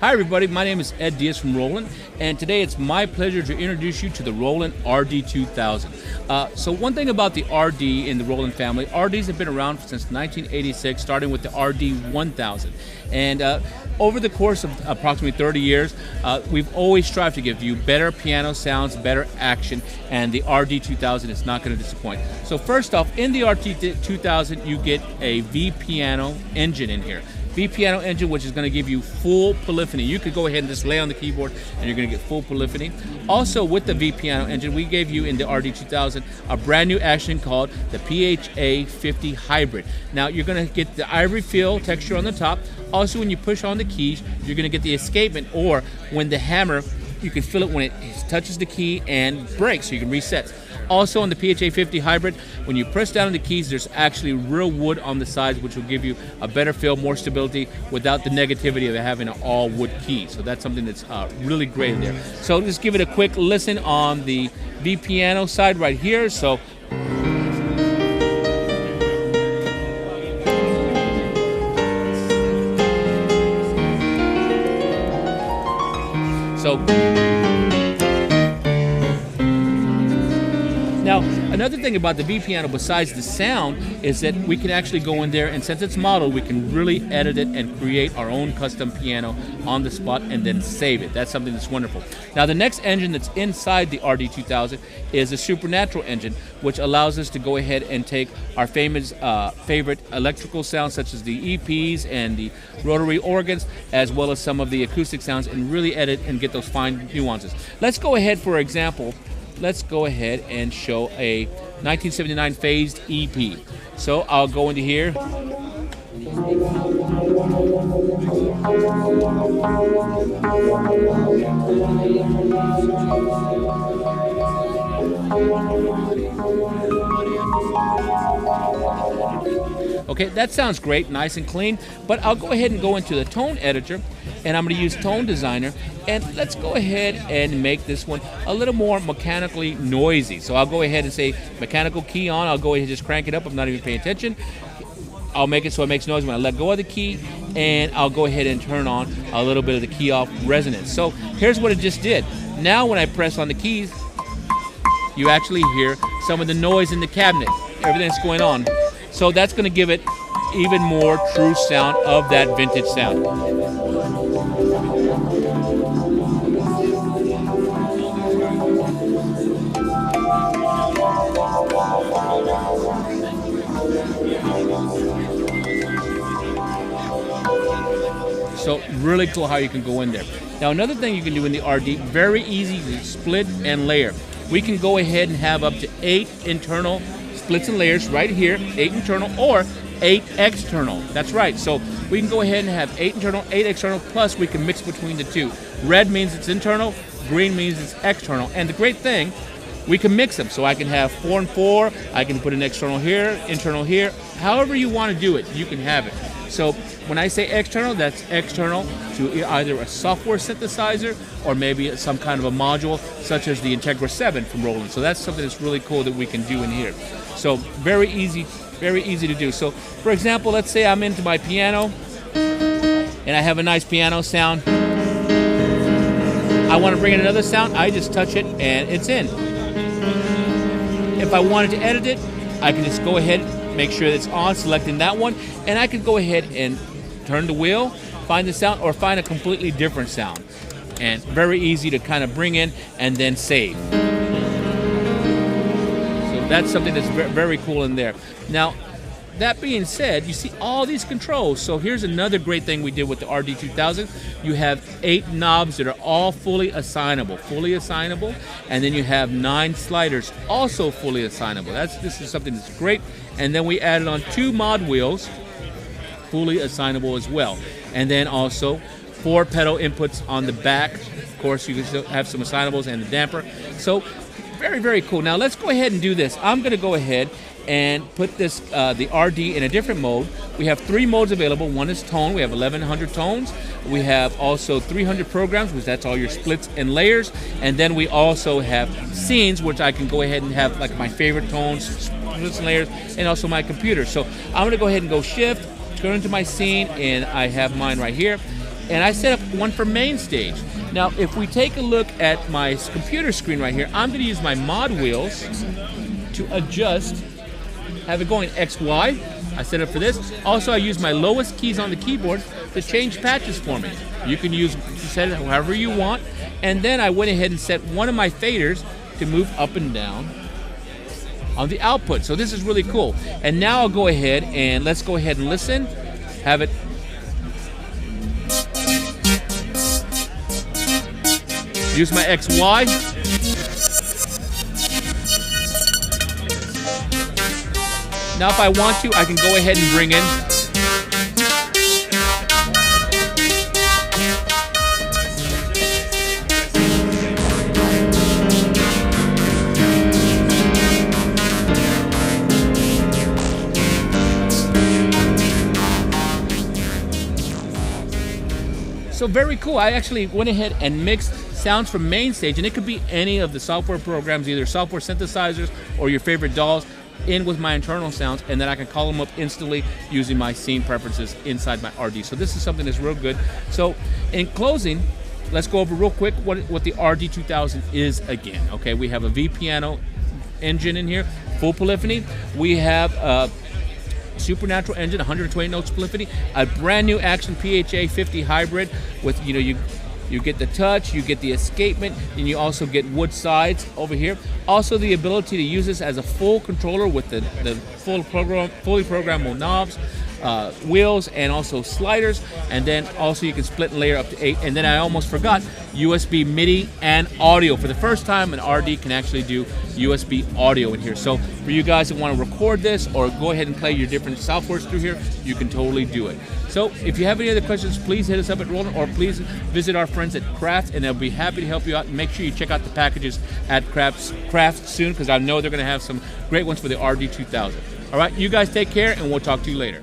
Hi everybody, my name is Ed Diaz from Roland, and today it's my pleasure to introduce you to the Roland RD-2000. So one thing about the RD in the Roland family, RDs have been around since 1986, starting with the RD-2000. And over the course of approximately 30 years, we've always strived to give you better piano sounds, better action, and the RD-2000 is not going to disappoint. So first off, in the RD-2000, you get a V-piano engine in here. V-piano engine, which is going to give you full polyphony. You could go ahead and just lay on the keyboard and you're going to get full polyphony. Also with the V-piano engine, we gave you in the RD-2000 a brand new action called the PHA-50 Hybrid. Now you're going to get the ivory feel texture on the top. Also when you push on the keys, you're going to get the escapement, or when the hammer, you can feel it when it touches the key and breaks, so you can reset. Also on the PHA-50 Hybrid, when you press down on the keys, there's actually real wood on the sides, which will give you a better feel, more stability, without the negativity of having an all wood key. So that's something that's really great in there. So just give it a quick listen on the V-piano side right here. So now, another thing about the V-piano besides the sound is that we can actually go in there, and since it's modeled, we can really edit it and create our own custom piano on the spot and then save it. That's something that's wonderful. Now, the next engine that's inside the RD-2000 is a supernatural engine, which allows us to go ahead and take our favorite electrical sounds, such as the EPs and the rotary organs, as well as some of the acoustic sounds, and really edit and get those fine nuances. Let's go ahead, for example, let's go ahead and show a 1979 phased EP. So I'll go into here. Okay, that sounds great, nice and clean, but I'll go ahead and go into the tone editor, and I'm going to use Tone Designer, and let's go ahead and make this one a little more mechanically noisy. So I'll go ahead and say mechanical key on. I'll go ahead and just crank it up. I'm not even paying attention. I'll make it so it makes noise when I let go of the key, and I'll go ahead and turn on a little bit of the key off resonance. So here's what it just did. Now when I press on the keys, you actually hear some of the noise in the cabinet, everything that's going on. So that's going to give it even more true sound of that vintage sound. So really cool how you can go in there. Now another thing you can do in the RD, very easy to split and layer. We can go ahead and have up to 8 internal splits and layers right here, 8 internal or 8 external. That's right. So we can go ahead and have 8 internal, 8 external, plus we can mix between the two. Red means it's internal, green means it's external. And the great thing, we can mix them. So I can have 4 and 4, I can put an external here, internal here. However you want to do it, you can have it. So when I say external, that's external to either a software synthesizer or maybe some kind of a module, such as the Integra 7 from Roland. So that's something that's really cool that we can do in here. So very easy to do. So for example, let's say I'm into my piano and I have a nice piano sound. I want to bring in another sound, I just touch it and it's in. If I wanted to edit it, I can just go ahead, make sure it's on, selecting that one, and I could go ahead and turn the wheel, find the sound, or find a completely different sound. And very easy to kind of bring in and then save. So that's something that's very cool in there. Now, that being said, you see all these controls. So here's another great thing we did with the RD-2000. You have 8 knobs that are all fully assignable, and then you have 9 sliders, also fully assignable. This is something that's great. And then we added on 2 mod wheels, fully assignable as well. And then also 4 pedal inputs on the back. Of course, you can still have some assignables and the damper. So very cool. Now let's go ahead and do this. I'm going to go ahead and put this the RD in a different mode. We have 3 modes available. One is tone. We have 1100 tones. We have also 300 programs, which that's all your splits and layers. And then we also have scenes, which I can go ahead and have like my favorite tones, splits and layers, and also my computer. So I'm going to go ahead and go shift, go into my scene, and I have mine right here. And I set up one for main stage. Now, if we take a look at my computer screen right here, I'm going to use my mod wheels to adjust, have it going X, Y. I set up for this. Also, I use my lowest keys on the keyboard to change patches for me. You can set it however you want. And then I went ahead and set one of my faders to move up and down on the output. So this is really cool. And now I'll go ahead and let's go ahead and listen. Have it. Use my XY. Now if I want to, I can go ahead and bring in so very cool. I actually went ahead and mixed sounds from main stage, and it could be any of the software programs, either software synthesizers or your favorite DAWs, in with my internal sounds, and then I can call them up instantly using my scene preferences inside my RD. So this is something that's real good. So in closing, let's go over real quick what the RD-2000 is again. Okay, we have a V piano engine in here, full polyphony. We have a supernatural engine, 120 notes polyphony, a brand new Action PHA 50 hybrid with, you get the touch, you get the escapement, and you also get wood sides over here. Also the ability to use this as a full controller with the fully programmable knobs, wheels, and also sliders. And then also you can split and layer up to 8. And then I almost forgot, USB MIDI and audio. For the first time, an RD can actually do USB audio in here. So for you guys that want to record this or go ahead and play your different softwares through here, you can totally do it. So if you have any other questions, please hit us up at Roland, or please visit our friends at Kraft, and they'll be happy to help you out. And make sure you check out the packages at Kraft soon, because I know they're going to have some great ones for the RD-2000. All right, you guys take care, and we'll talk to you later.